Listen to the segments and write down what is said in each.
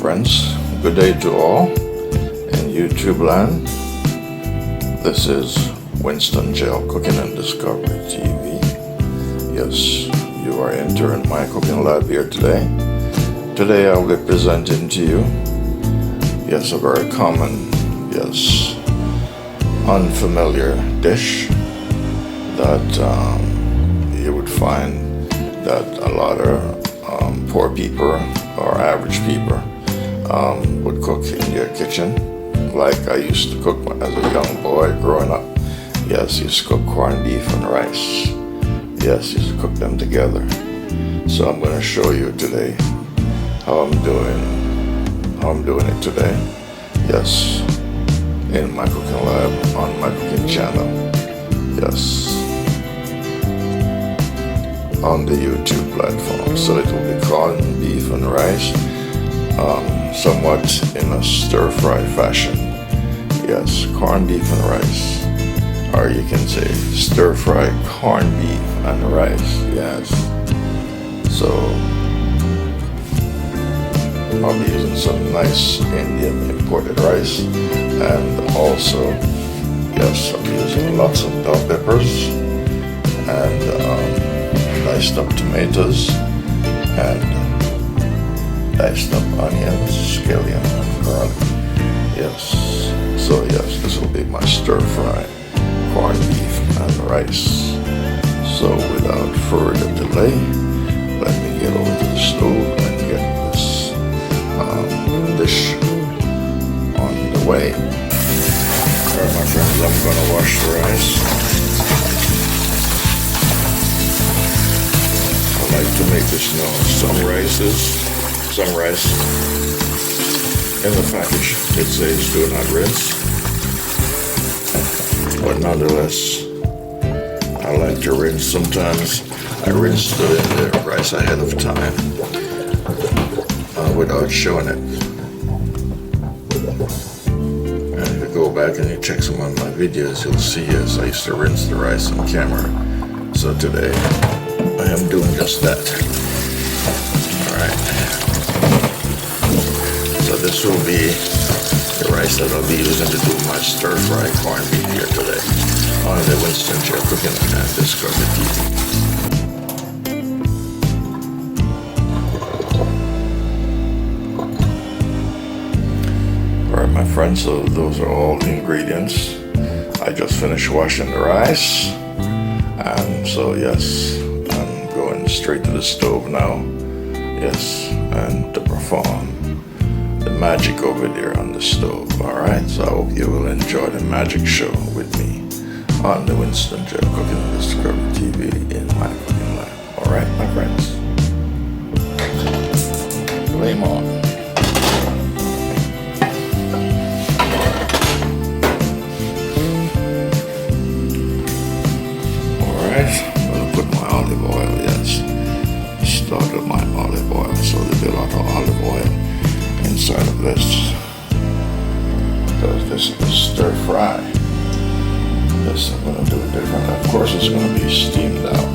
friends. Good day to all in YouTube land. This is Winston Jail Cooking and Discovery TV. Yes, you are entering my cooking lab here today. Today I'll be presenting to you, yes, a very common, yes, unfamiliar dish that you would find that a lot of poor people or average people would cook in their kitchen, like I used to cook as a young boy growing up. Yes, used to cook corned beef and rice. Yes, used to cook them together. So I'm going to show you today how I'm doing it today. Yes, in my cooking lab on my cooking channel. Yes, on the YouTube platform. So it will be corned beef and rice, somewhat in a stir-fry fashion. Yes, corned beef and rice, or you can say stir-fry corned beef and rice. Yes. So I'll be using some nice Indian imported rice, and also, yes, I'll be using lots of bell peppers and diced up tomatoes and diced up onions, scallion, and garlic. Yes, so yes, this will be my stir-fry corned beef and rice. So without further delay, let me get over to the stove and get this dish on the way. Alright, my friends, I'm going to wash the rice. I like to make this known. Some rice in the package, it says do not rinse, but nonetheless I like to rinse. Sometimes I rinse the rice ahead of time without showing it. And if you go back and you check some of my videos, you'll see, yes, I used to rinse the rice on camera. So today I am doing just that. Alright. So this will be the rice that I'll be using to do my stir-fry corned beef here today on the Winston Jail Cooking and Discovery TV. Alright, my friends, so those are all the ingredients. I just finished washing the rice, and so yes, I'm going straight to the stove now. Yes, and to perform the magic over there on the stove. Alright, so I hope you will enjoy the magic show with me on the Winston Jail Cooking and Discovery TV in my cooking lab. Alright, my friends, flame on. I'm going to put my olive oil, yes. Started my olive oil, so there'll be a lot of olive oil inside of this. Because this is stir fry. This I'm going to do it different. Of course, it's going to be steamed out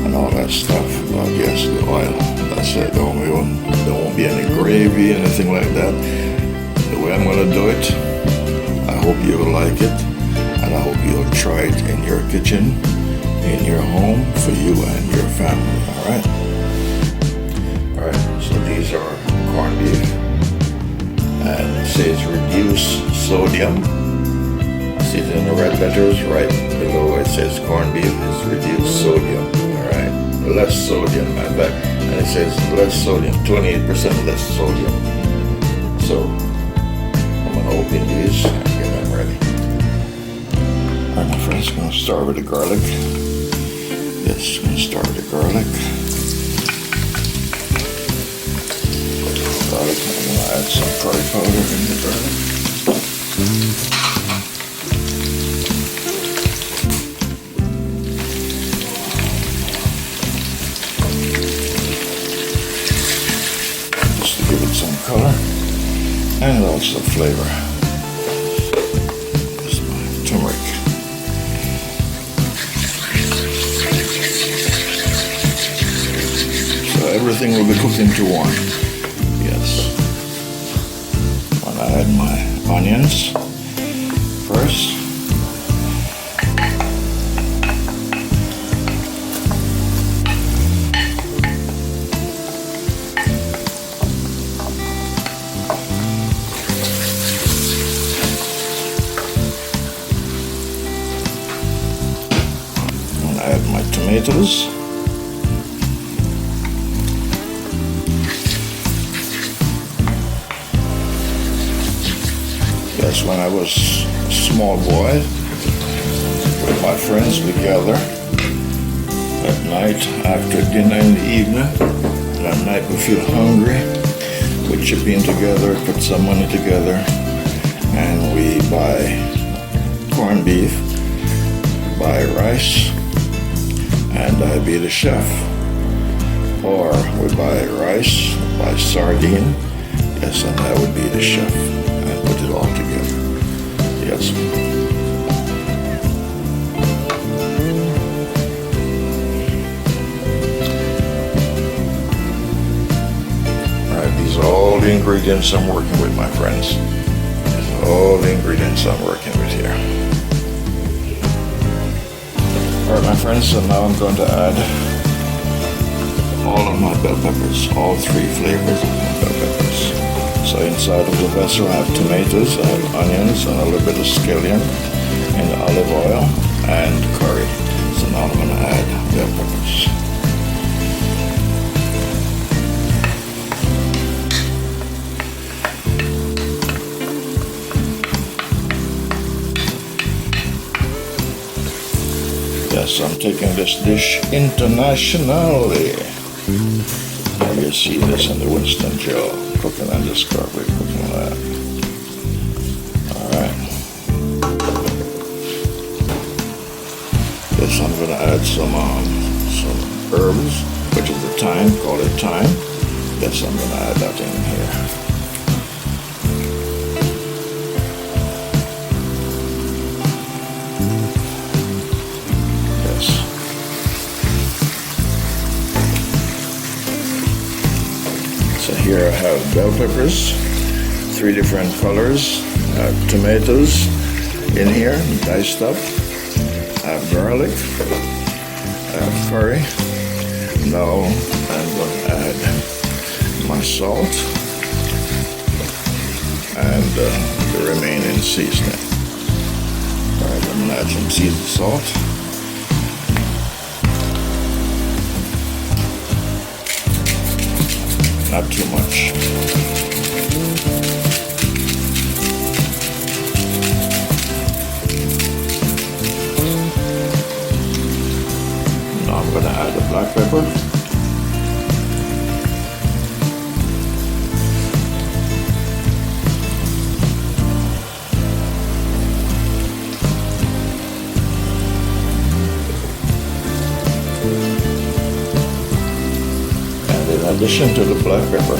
and all that stuff. But yes, the oil, that's it. There won't be any gravy, anything like that. The way I'm going to do it, I hope you will like it, and I hope you'll try it in your kitchen, in your home, for you and your family. Alright? Alright, so these are corned beef, and it says reduce sodium. See it in the red letters right below, it says corned beef is reduced sodium. Alright, less sodium, and it says less sodium, 28% less sodium. So I'm going to open these and get them ready. Alright, my friends, I'm going to start with the garlic. Yes, I'm going to start with the garlic. I'm going to add some curry powder in the garlic. Just to give it some color and also flavor. This is my turmeric. Everything will be cooked into one. Yes. add my onions first. And add my tomatoes. Yes, when I was a small boy, with my friends, we gather at night after dinner in the evening. And at night we feel hungry. We chip in together, put some money together, and we buy corned beef, buy rice, and I be the chef. Or we buy rice, buy sardine, yes, and I would be the chef. Put it all together. Yes. Alright, these are all the ingredients I'm working with, my friends. These are all the ingredients I'm working with here. Alright, my friends, so now I'm going to add all of my bell peppers, all 3 flavors of my bell peppers. So inside of the vessel I have tomatoes, I have onions, and a little bit of scallion, and olive oil, and curry. So now I'm going to add bell peppers. Yes, I'm taking this dish internationally. You see this in the Winston Joe Cooking and Discovery Cooking Lab. Alright. Yes, I'm going to add some herbs, which is the thyme, call it thyme. Yes, I'm going to add that in here. So here I have bell peppers, 3 different colors. I have tomatoes in here, diced up. I have garlic. I have curry. Now I'm going to add my salt and the remaining seasoning. Alright, I'm going to add some seasoned salt. Not too much. Now I'm going to add the black pepper. In addition to the black pepper,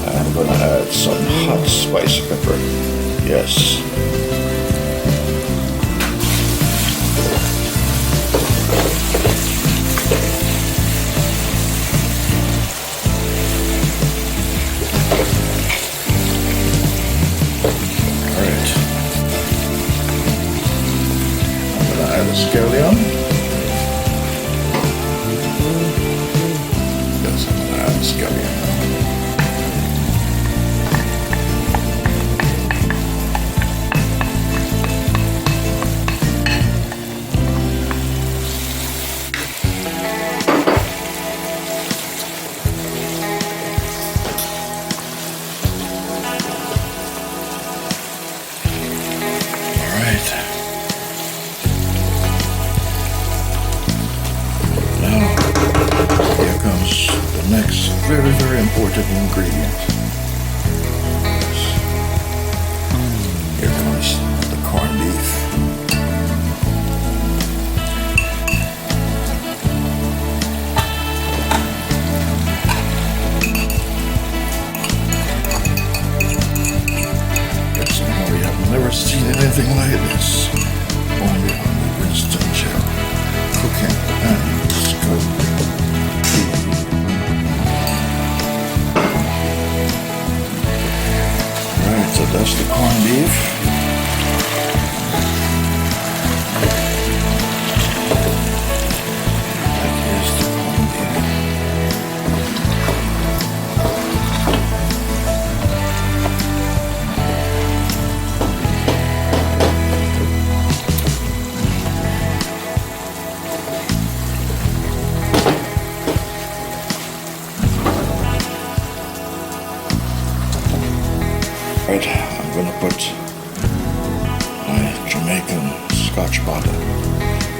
I'm going to add some hot spice pepper. Yes. Alright. I'm going to add a scallion. Scallion. Next, very, very important ingredient. Here comes the corned beef. Yes, I know we have never seen anything like this. Only on the Winston Joe Cooking and Discovery.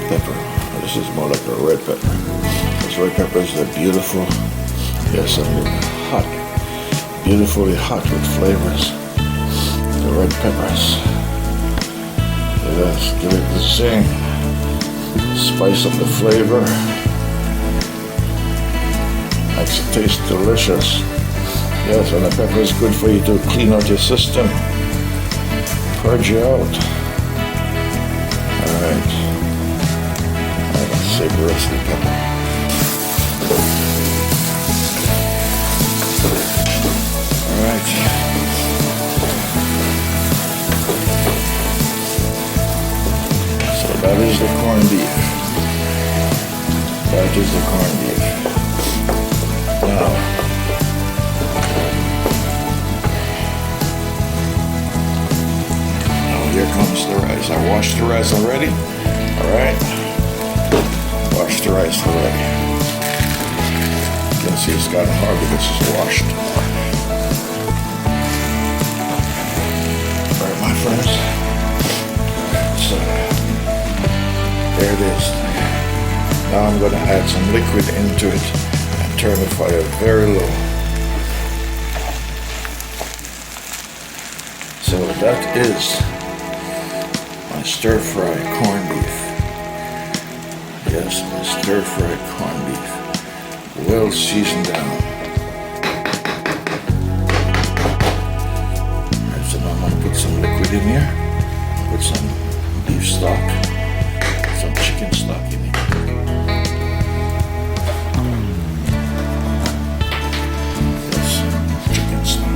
pepper. This is more like a red pepper. These red peppers, they're beautiful. Yes, and they're hot. Beautifully hot with flavors. The red peppers. Yes, give it the zing. Spice up the flavor. Makes it taste delicious. Yes, and the pepper is good for you to clean out your system. Purge you out. Alright. Let's save the rest of the pepper. Alright. So that is the corned beef. That is the corned beef. Now, here comes the rice. I washed the rice already. Alright. Washed the rice already. You can see it's gotten hard because it's washed. Alright, my friends. So, there it is. Now I'm going to add some liquid into it and turn the fire very low. So that is my stir-fry corned beef. Yes, my stir-fry corned beef. Well seasoned down. Alright, so now I'm going to put some liquid in here. Put some beef stock. Some chicken stock in here. Yes, chicken stock.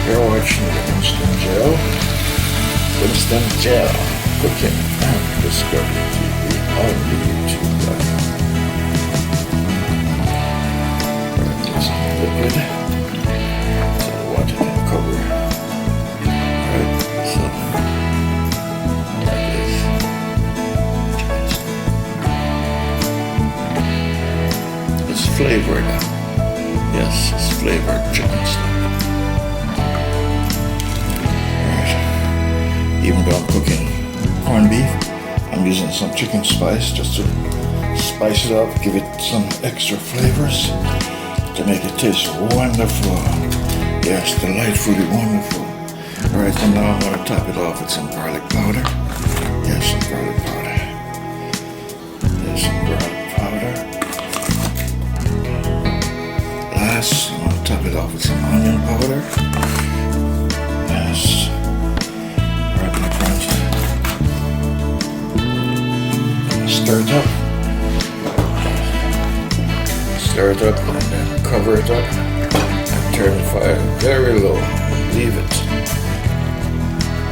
You're watching Winston Gel Cooking and Discovery TV on YouTube.com. Some liquid so the water can cover. Right, so like this. It's flavored. Yes, it's flavored chicken stock. Even though I'm cooking corned beef, I'm using some chicken spice just to spice it up, give it some extra flavors to make it taste wonderful. Yes, delightfully wonderful. Alright, so now I'm going to top it off with some garlic powder. Yes, some garlic powder. Yes, some garlic powder. Last, I'm going to top it off with some onion powder. Yes. Stir it up. Stir it up and then cover it up and turn the fire very low and leave it.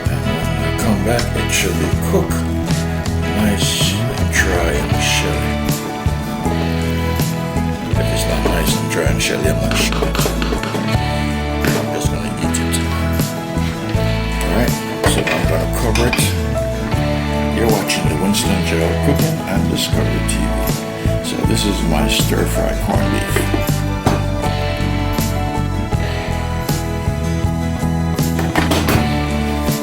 And when I come back, it should be cooked nice and dry and shelly. If it's not nice and dry and shelly, I'm not sure. I'm just going to eat it. Alright, so I'm going to cover it. You're watching the Winston Gel Cooking and Discovery TV. So this is my stir-fry corned beef.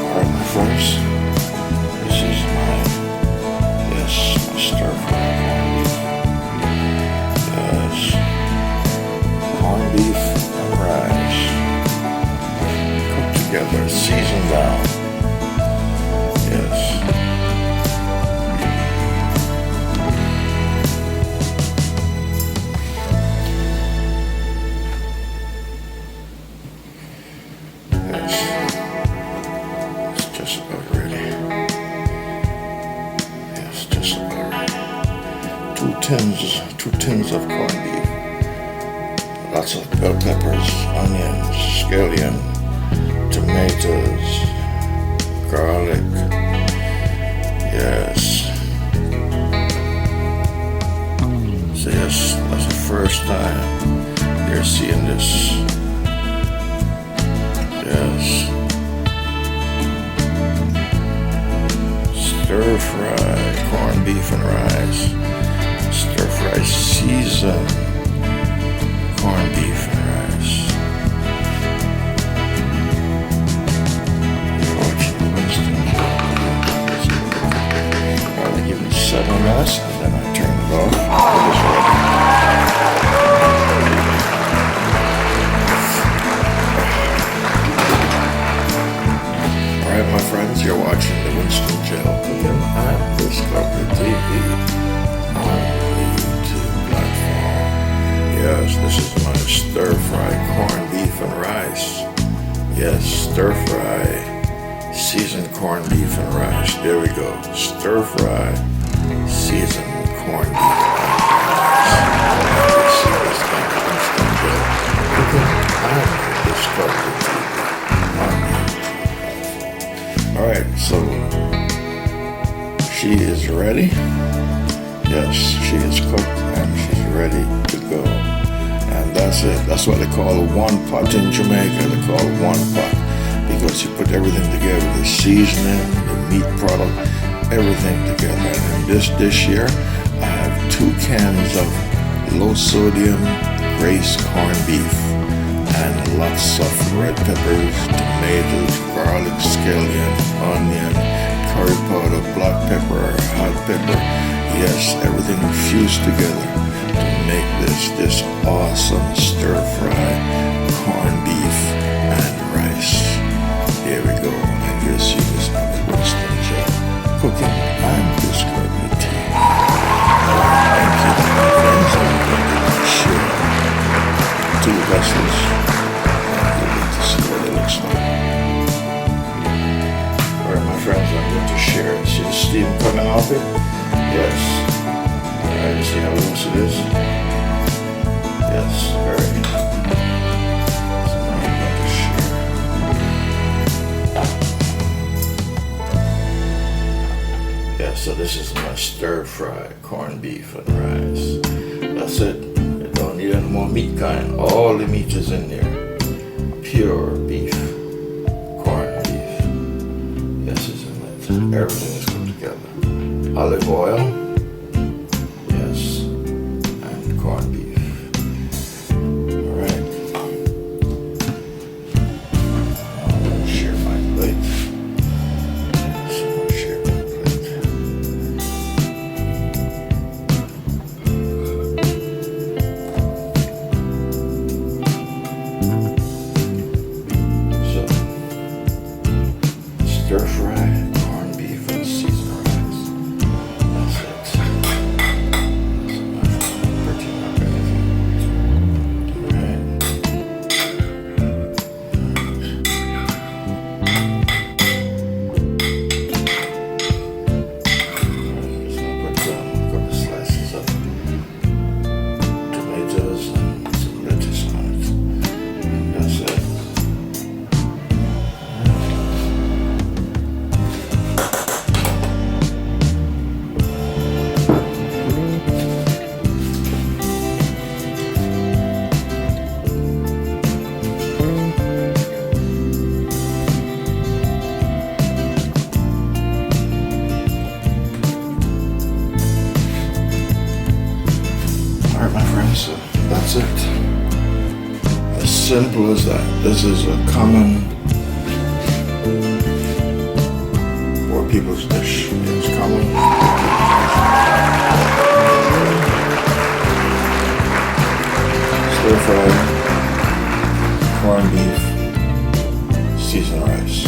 Alright, my friends. This is my stir-fry corned beef. Yes. Corned beef and rice. Cooked together, seasoned down. Yes. Two tins of corned beef, lots of bell peppers, onions, scallion, tomatoes, garlic. Yes. So yes, that's the first time you're seeing this. Yes. Stir-fry corned beef and rice. Stir-fry seasoned corned beef and rice. my stir fry corned beef and rice. Yes, stir fry seasoned corned beef and rice. There we go. Stir fry seasoned corned beef and rice. You see this kind of instant bill. Cooking and Discovery TV. Alright, so she is ready. Yes, she is cooked and she's ready to go. And that's it. That's what they call a one pot in Jamaica. They call it one pot because you put everything together, the seasoning, the meat product, everything together. And this dish here, I have 2 cans of low sodium Grace corned beef and lots of red peppers, tomatoes, garlic, scallion, onion, curry powder, black pepper, hot pepper. Yes, everything fused together to make this awesome stir-fry corned beef and rice. Here we go, and you'll see this on the Winston J. Cooking and Discovery TV. Thank you, my friends. I'm going to share 2 vessels, and you'll get to see what it looks like. Alright, my friends, I'm going to share. See the steam coming off it? Yes. Alright, you see how loose it is? Yes, very. So now I'm going to share. Yeah, so this is my stir-fry corned beef and rice. That's it. You don't need any more meat kind. All the meat is in there. Pure beef. Corned beef. Yes, it's in it. Everything is put together. Olive oil, yes, and corned beef. Alright. I'm going to share my plate. Yes, I'm going to share my plate. So, stir fry corned beef and seasoned rice. So that's it. As simple as that. This is a common poor people's dish. It's common. Stir fry corned beef, seasoned rice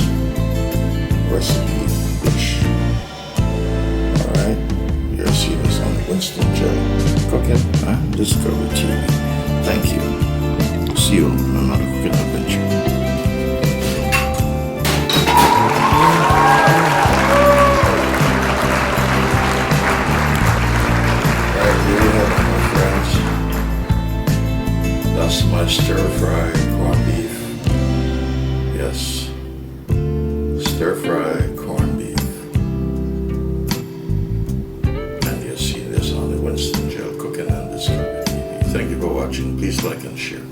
recipe dish. Alright, you'll see this on Winston J. Cooking and Discovery TV. Thank you. See you on another cooking adventure. Alright, here you have it, my friends. That's my stir-fry corned beef. Yes. Stir-fry corned beef. And you'll see this on the Winston J. Cooking and Discovery TV. Thank you for watching. Please like and share.